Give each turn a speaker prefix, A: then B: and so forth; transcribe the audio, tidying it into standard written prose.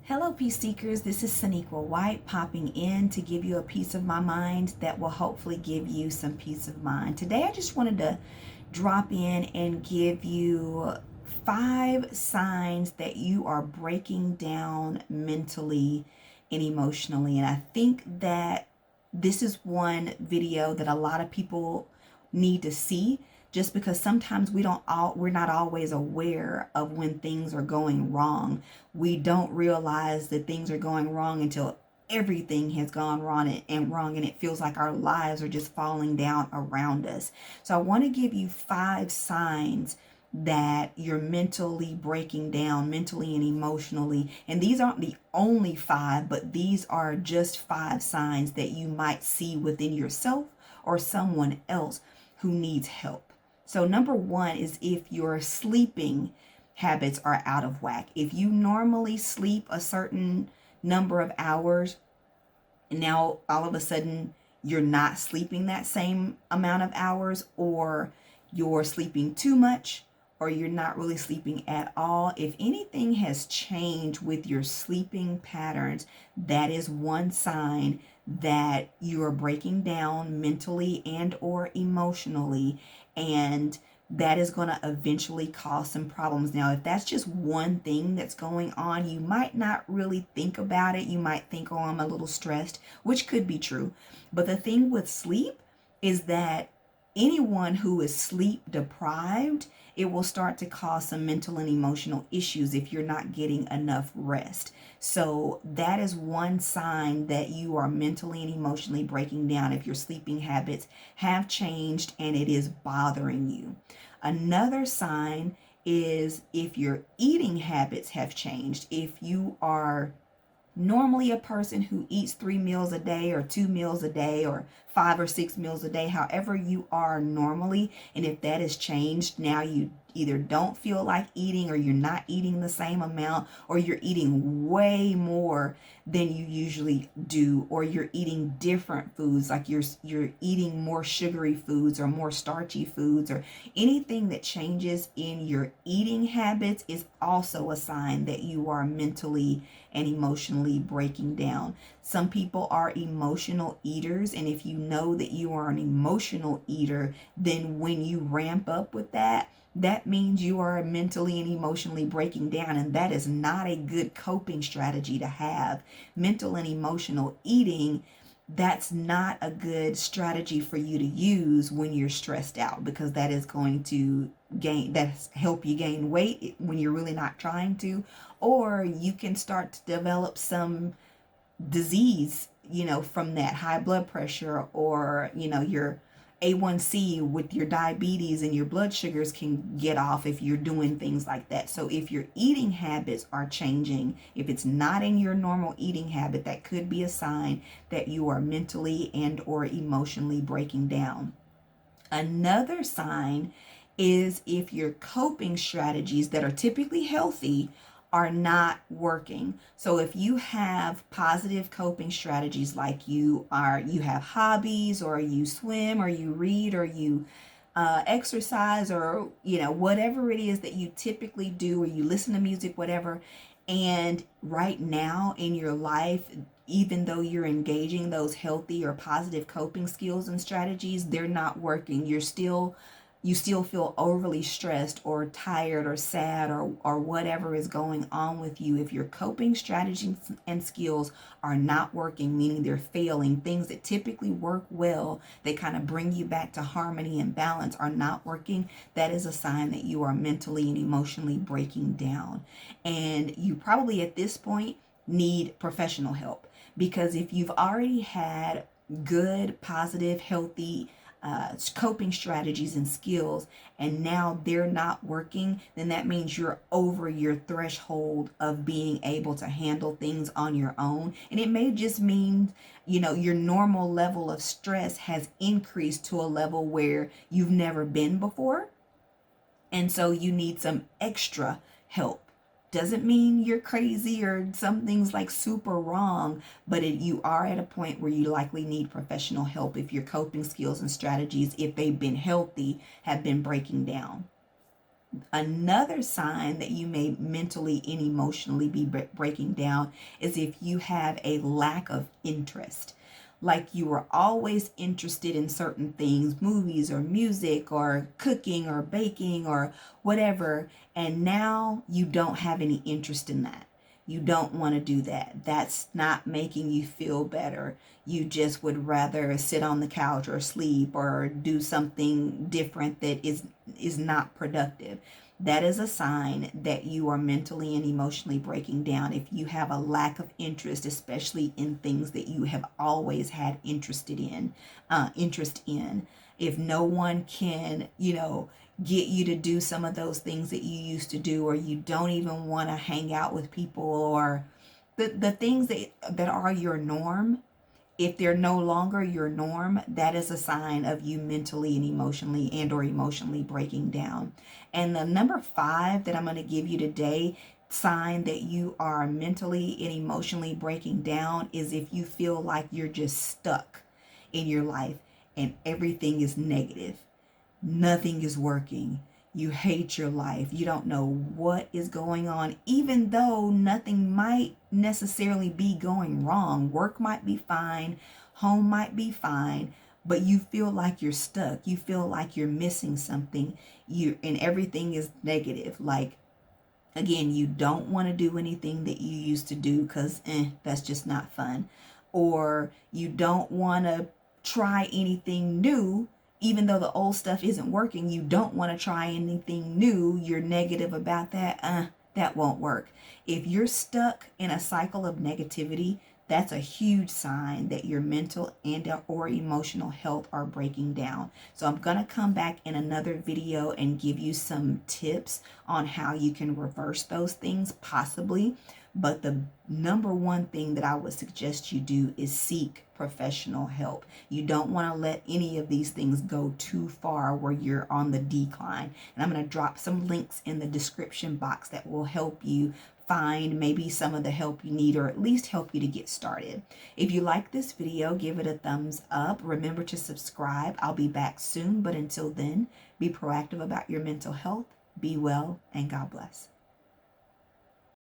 A: Hello, peace seekers. This is Saniqua White popping in to give you a piece of my mind that will hopefully give you some peace of mind. Today, I just wanted to drop in and give you 5 signs that you are breaking down mentally and emotionally. And I think that this is one video that a lot of people need to see, just because sometimes we're not always aware of when things are going wrong. We don't realize that things are going wrong until everything has gone wrong and it feels like our lives are just falling down around us. So I want to give you 5 signs that you're mentally breaking down, mentally and emotionally. And these aren't the only 5, but these are just 5 signs that you might see within yourself or someone else who needs help. So number 1 is if your sleeping habits are out of whack. If you normally sleep a certain number of hours and now all of a sudden you're not sleeping that same amount of hours, or you're sleeping too much, or you're not really sleeping at all. If anything has changed with your sleeping patterns, that is one sign that you are breaking down mentally and or emotionally, and that is going to eventually cause some problems. Now, if that's just one thing that's going on, you might not really think about it. You might think, oh, I'm a little stressed, which could be true. But the thing with sleep is that anyone who is sleep deprived, it will start to cause some mental and emotional issues if you're not getting enough rest. So that is one sign that you are mentally and emotionally breaking down, if your sleeping habits have changed and it is bothering you. Another sign is if your eating habits have changed. If you are normally a person who eats 3 meals a day or 2 meals a day or 5 or 6 meals a day, however you are normally, and if that has changed, now you either don't feel like eating, or you're not eating the same amount, or you're eating way more than you usually do, or you're eating different foods, like you're eating more sugary foods or more starchy foods, or anything that changes in your eating habits is also a sign that you are mentally and emotionally breaking down. Some people are emotional eaters, and if you know that you are an emotional eater, then when you ramp up with that, that means you are mentally and emotionally breaking down, and that is not a good coping strategy to have. Mental and emotional eating, that's not a good strategy for you to use when you're stressed out, because that is going to help you gain weight when you're really not trying to, or you can start to develop some disease, from that, high blood pressure, or your A1C with your diabetes, and your blood sugars can get off if you're doing things like that. So if your eating habits are changing, if it's not in your normal eating habit, that could be a sign that you are mentally and or emotionally breaking down. Another sign is if your coping strategies that are typically healthy are not working. So if you have positive coping strategies, like you have hobbies, or you swim, or you read, or you exercise, or whatever it is that you typically do, or you listen to music, whatever, and right now in your life, even though you're engaging those healthy or positive coping skills and strategies, they're not working. You still feel overly stressed or tired or sad, or whatever is going on with you. If your coping strategies and skills are not working, meaning they're failing, things that typically work well, they kind of bring you back to harmony and balance, are not working, that is a sign that you are mentally and emotionally breaking down. And you probably at this point need professional help, because if you've already had good, positive, healthy coping strategies and skills, and now they're not working, then that means you're over your threshold of being able to handle things on your own. And it may just mean, your normal level of stress has increased to a level where you've never been before. And so you need some extra help. Doesn't mean you're crazy or something's like super wrong, but you are at a point where you likely need professional help if your coping skills and strategies, if they've been healthy, have been breaking down. Another sign that you may mentally and emotionally be breaking down is if you have a lack of interest. Like you were always interested in certain things, movies or music or cooking or baking or whatever, and now you don't have any interest in that. You don't want to do that. That's not making you feel better. You just would rather sit on the couch or sleep or do something different that is not productive. That is a sign that you are mentally and emotionally breaking down. If you have a lack of interest, especially in things that you have always had interest in, if no one can, get you to do some of those things that you used to do, or you don't even want to hang out with people, or the things that are your norm, if they're no longer your norm, that is a sign of you mentally and emotionally breaking down. And the number 5 that I'm going to give you today, sign that you are mentally and emotionally breaking down, is if you feel like you're just stuck in your life and everything is negative. Nothing is working. You hate your life. You don't know what is going on, even though nothing might necessarily be going wrong. Work might be fine, home might be fine, but you feel like you're stuck. You feel like you're missing something. And everything is negative. Like, again, you don't want to do anything that you used to do because that's just not fun. Or you don't want to try anything new. Even though the old stuff isn't working, you don't want to try anything new. You're negative about that. That won't work. If you're stuck in a cycle of negativity, that's a huge sign that your mental and or emotional health are breaking down. So I'm going to come back in another video and give you some tips on how you can reverse those things possibly. But the number one thing that I would suggest you do is seek professional help. You don't want to let any of these things go too far where you're on the decline. And I'm going to drop some links in the description box that will help you find maybe some of the help you need, or at least help you to get started. If you like this video, give it a thumbs up. Remember to subscribe. I'll be back soon, but until then, be proactive about your mental health. Be well, and God bless.